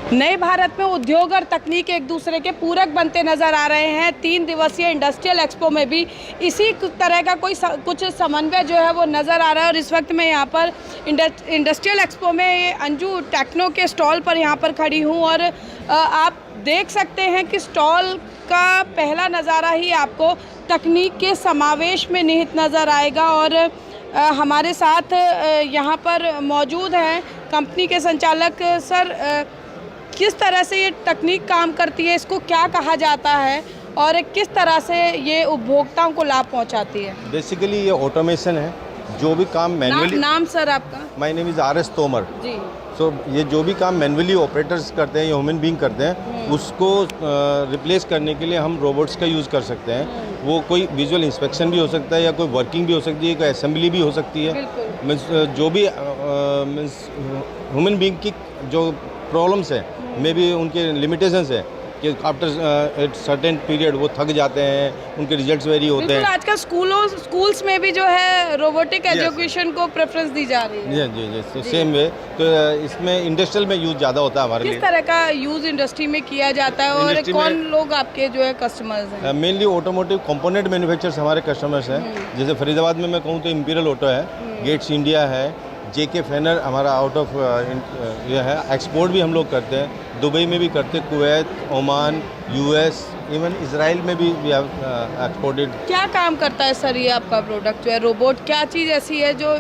नए भारत में उद्योग और तकनीक एक दूसरे के पूरक बनते नजर आ रहे हैं। 3 दिवसीय इंडस्ट्रियल एक्सपो में भी इसी तरह का कुछ समन्वय जो है वो नज़र आ रहा है। और इस वक्त मैं यहाँ पर इंडस्ट्रियल एक्सपो में अंजू टेक्नो के स्टॉल पर यहाँ पर खड़ी हूँ और आप देख सकते हैं कि स्टॉल का पहला नज़ारा ही आपको तकनीक के समावेश में निहित नज़र आएगा। और हमारे साथ यहाँ पर मौजूद हैं कंपनी के संचालक। सर, किस तरह से ये तकनीक काम करती है, इसको क्या कहा जाता है और किस तरह से ये उपभोक्ताओं को लाभ पहुंचाती है? बेसिकली ये ऑटोमेशन है। जो भी काम मैनुअली नाम सर आपका? My name is RS Tomar ji. So ये जो भी काम मैनुअली ऑपरेटर्स करते हैं या ह्यूमन बीइंग करते हैं उसको रिप्लेस करने के लिए हम रोबोट्स का यूज़ कर सकते हैं। वो कोई विजुअल इंस्पेक्शन भी हो सकता है या कोई वर्किंग भी हो सकती है, कोई असेंबली भी हो सकती है। मीन्स जो भी मीन्स ह्यूमन बीइंग की जो प्रॉब्लम्स हैं, मे बी उनके लिमिटेशंस है कि आफ्टर सर्टेन पीरियड वो थक जाते हैं, उनके रिजल्ट्स वेरी होते हैं। आजकल स्कूल्स में भी जो है रोबोटिक एजुकेशन को प्रेफरेंस दी जा रही है। जी सेम वे। तो इसमें इंडस्ट्रियल में यूज़ ज़्यादा होता है हमारे लिए। किस तरह का यूज़ इंडस्ट्री में किया जाता है और कौन लोग आपके जो है कस्टमर्स हैं? मेनली ऑटोमोटिव कंपोनेंट मैन्युफैक्चरर्स हमारे कस्टमर्स हैं। जैसे फरीदाबाद में मैं कहूँ तो इंपीरियल ऑटो है, गेट्स इंडिया है, JK फेनर हमारा आउट ऑफ ये है। एक्सपोर्ट भी हम लोग करते हैं, दुबई में भी करते हैं, Kuwait, Oman, US, even Israel में भी एक्सपोर्टेड। क्या काम करता है सर ये आपका प्रोडक्ट जो है रोबोट? क्या चीज़ ऐसी है जो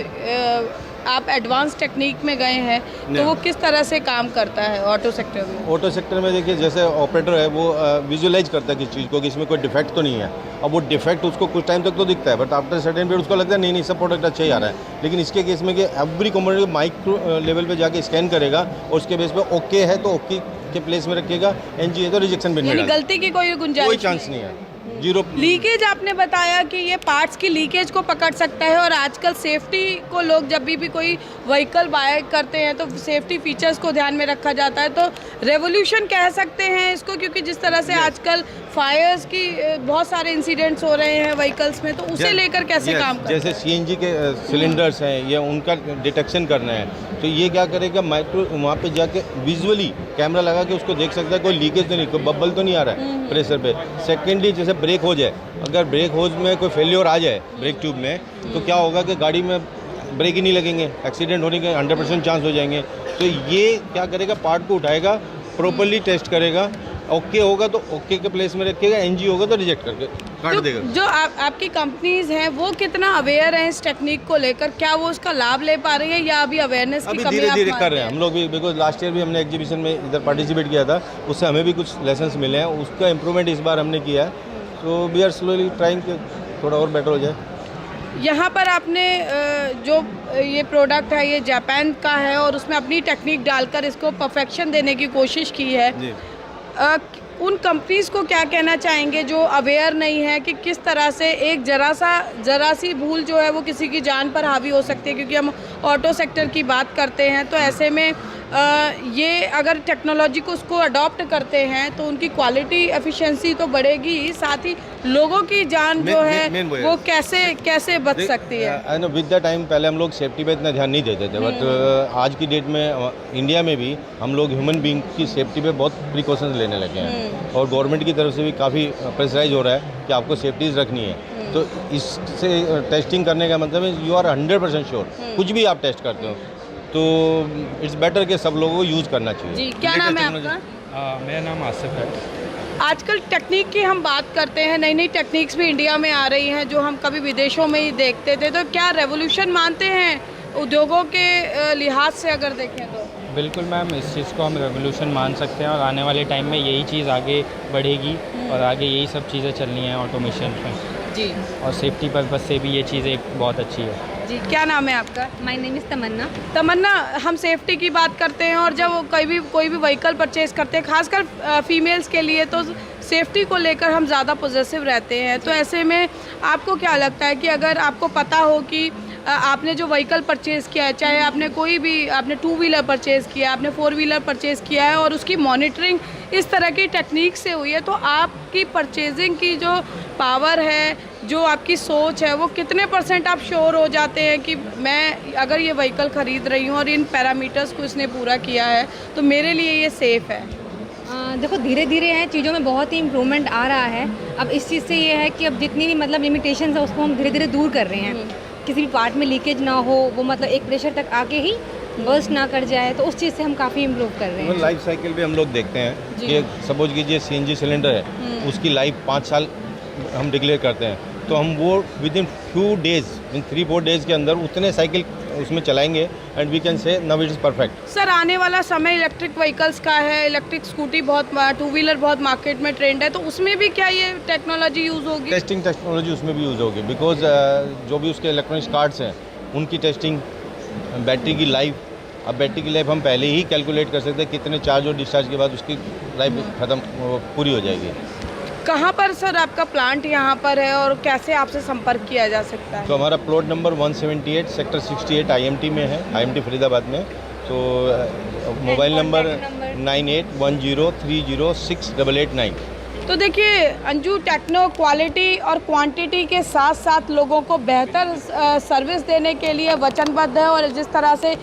आप एडवांस टेक्निक में गए हैं तो वो किस तरह से काम करता है ऑटो सेक्टर में? ऑटो सेक्टर में देखिए, जैसे ऑपरेटर है वो विजुअलाइज करता है किस चीज़ को कि इसमें कोई डिफेक्ट तो नहीं है। अब वो डिफेक्ट उसको कुछ टाइम तक तो दिखता है, बट आफ्टर सर्टेन पीरियड उसको लगता है नहीं सब प्रोडक्ट अच्छा ही आ रहा है। लेकिन इसके केस में कि एवरी कंपोनेंट माइक्रो लेवल पे जाके स्कैन करेगा और उसके बेस पे ओके है तो ओके के प्लेस में रखेगा, NG है तो रिजेक्शन बिन में डालेगा। गलती की कोई गुंजाइश? कोई चांस नहीं है, जीरो। लीकेज आपने बताया कि ये पार्ट्स की लीकेज को पकड़ सकता है और आजकल सेफ्टी को लोग जब भी कोई व्हीकल बाय करते हैं तो सेफ्टी फीचर्स को ध्यान में रखा जाता है। तो रेवोल्यूशन कह सकते हैं इसको, क्योंकि जिस तरह से आजकल फायर्स की बहुत सारे इंसिडेंट्स हो रहे हैं व्हीकल्स में, तो उसे लेकर कैसे काम करते हैं? जैसे CNG के सिलेंडर्स हैं या उनका डिटेक्शन करना है तो ये क्या करेगा, माइक्रो वहाँ पे जाके विजुअली कैमरा लगा के उसको देख सकता है कोई लीकेज तो नहीं, कोई बबल तो नहीं आ रहा है प्रेशर पे। सेकेंडली जैसे ब्रेक हो जाए, अगर ब्रेक होज में कोई फेलियर आ जाए ब्रेक ट्यूब में तो क्या होगा कि गाड़ी में ब्रेक ही नहीं लगेंगे, एक्सीडेंट होने के 100% चांस हो जाएंगे। तो ये क्या करेगा, पार्ट को उठाएगा, प्रॉपर्ली टेस्ट करेगा, ओके होगा तो ओके के प्लेस में रखेगा, NG होगा तो रिजेक्ट करके काट देगा। जो आपकी कंपनीज हैं वो कितना अवेयर हैं इस टेक्निक को लेकर? क्या वो उसका लाभ ले पा रही है या अभी अवेयरनेस की कमी? धीरे-धीरे कर रहे हैं हम लोग भी, बिकॉज लास्ट ईयर भी हमने एग्जीबिशन में इधर पार्टिसिपेट किया था, उससे हमें भी कुछ लेसन्स मिले हैं, उसका इम्प्रूवमेंट इस बार हमने किया है। So we are slowly trying कि थोड़ा और बेटर हो जाए। यहाँ पर आपने जो ये प्रोडक्ट है ये जापान का है और उसमें अपनी टेक्निक डालकर इसको परफेक्शन देने की कोशिश की है। उन कंपनीज़ को क्या कहना चाहेंगे जो अवेयर नहीं है कि किस तरह से एक ज़रा सी भूल जो है वो किसी की जान पर हावी हो सकती है? क्योंकि हम ऑटो सेक्टर की बात करते हैं तो ऐसे में ये अगर टेक्नोलॉजी को उसको अडॉप्ट करते हैं तो उनकी क्वालिटी एफिशिएंसी तो बढ़ेगी, साथ ही लोगों की जान जो है वो कैसे बच सकती है? I know with the time पहले हम लोग सेफ्टी पे इतना ध्यान नहीं देते थे, बट आज की डेट में इंडिया में भी हम लोग ह्यूमन बीइंग की सेफ्टी पे बहुत प्रिकॉशंस लेने लगे हैं और गवर्नमेंट की तरफ से भी काफ़ी प्रेशराइज हो रहा है कि आपको सेफ्टीज रखनी है। तो इससे टेस्टिंग करने का मतलब है यू आर 100% श्योर, कुछ भी आप टेस्ट करते हो तो इट्स बेटर कि सब लोगों को यूज़ करना चाहिए। जी, क्या नाम है आपका? मेरा नाम आसिफ है। आजकल टेक्निक की हम बात करते हैं, नई नई टेक्निक्स भी इंडिया में आ रही हैं जो हम कभी विदेशों में ही देखते थे। तो क्या रेवोल्यूशन मानते हैं उद्योगों के लिहाज से अगर देखें तो? बिल्कुल मैम, इस चीज़ को हम रेवोल्यूशन मान सकते हैं और आने वाले टाइम में यही चीज़ आगे बढ़ेगी और आगे यही सब चीज़ें चलनी हैं ऑटोमेशन में जी। और सेफ्टी पर्पज़ से भी ये चीज़ एक बहुत अच्छी है। जी, क्या नाम है आपका? माय नेम इज़ तमन्ना। तमन्ना, हम सेफ्टी की बात करते हैं और जब कोई भी व्हीकल परचेज़ करते हैं, खासकर फीमेल्स के लिए तो सेफ्टी को लेकर हम ज़्यादा पॉजिटिव रहते हैं। तो ऐसे में आपको क्या लगता है कि अगर आपको पता हो कि आपने जो व्हीकल परचेज़ किया है, चाहे आपने आपने 2 व्हीलर परचेज़ किया, आपने 4 व्हीलर परचेज़ किया है और उसकी मॉनिटरिंग इस तरह की टेक्निक से हुई है, तो आप आपकी परचेजिंग की जो पावर है, जो आपकी सोच है, वो कितने % आप श्योर हो जाते हैं कि मैं अगर ये व्हीकल ख़रीद रही हूँ और इन पैरामीटर्स को इसने पूरा किया है तो मेरे लिए ये सेफ़ है? देखो धीरे धीरे है, चीज़ों में बहुत ही इम्प्रूवमेंट आ रहा है। अब इस चीज़ से ये है कि अब जितनी भी मतलब लिमिटेशंस है उसको हम धीरे धीरे दूर कर रहे हैं। किसी भी पार्ट में लीकेज ना हो, वो मतलब एक प्रेशर तक आके ही बर्स्ट ना कर जाए, तो उस चीज़ से हम काफ़ी इम्प्रूव कर रहे हैं। लाइफ साइकिल भी हम लोग देखते हैं कि सपोज कीजिए CNG सिलेंडर है, उसकी लाइफ 5 साल हम डिक्लेयर करते हैं, तो हम वो within few days, in 3-4 days के अंदर उतने साइकिल उसमें चलाएंगे and we can say now it is perfect. Sir, आने वाला समय इलेक्ट्रिक व्हीकल्स का है, इलेक्ट्रिक स्कूटी बहुत, 2 व्हीलर बहुत मार्केट में ट्रेंड है, तो उसमें भी क्या ये टेक्नोलॉजी यूज़ होगी? टेस्टिंग टेक्नोलॉजी उसमें भी यूज़ होगी, बिकॉज जो भी उसके इलेक्ट्रॉनिक्स कार्ड्स हैं उनकी टेस्टिंग, बैटरी की लाइफ, अब बैटरी की लाइफ हम पहले ही कैलकुलेट कर सकते हैं कितने चार्ज और डिस्चार्ज के बाद उसकी लाइफ खत्म पूरी हो जाएगी। कहाँ पर सर आपका प्लांट यहाँ पर है और कैसे आपसे संपर्क किया जा सकता है? तो हमारा प्लॉट नंबर 178 सेक्टर 68 IMT में है, IMT फरीदाबाद में। तो मोबाइल नंबर 9810306889। तो देखिए अंजू टेक्नो क्वालिटी और क्वांटिटी के साथ साथ लोगों को बेहतर सर्विस देने के लिए वचनबद्ध है, और जिस तरह से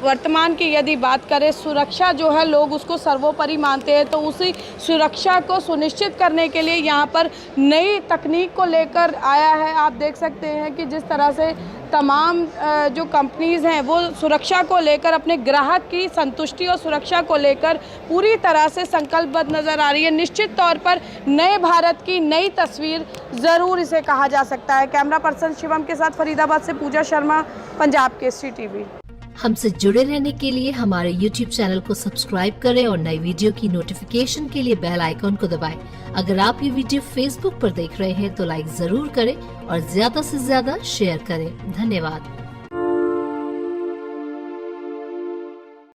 वर्तमान की यदि बात करें, सुरक्षा जो है लोग उसको सर्वोपरि मानते हैं, तो उसी सुरक्षा को सुनिश्चित करने के लिए यहाँ पर नई तकनीक को लेकर आया है। आप देख सकते हैं कि जिस तरह से तमाम जो कंपनीज़ हैं वो सुरक्षा को लेकर, अपने ग्राहक की संतुष्टि और सुरक्षा को लेकर पूरी तरह से संकल्पबद्ध नज़र आ रही है। निश्चित तौर पर नए भारत की नई तस्वीर ज़रूर इसे कहा जा सकता है। कैमरा पर्सन शिवम के साथ फरीदाबाद से पूजा शर्मा, पंजाब केसरी टीवी। हमसे जुड़े रहने के लिए हमारे YouTube चैनल को सब्सक्राइब करें और नई वीडियो की नोटिफिकेशन के लिए बेल आइकॉन को दबाएं। अगर आप ये वीडियो Facebook पर देख रहे हैं तो लाइक जरूर करें और ज्यादा से ज्यादा शेयर करें। धन्यवाद।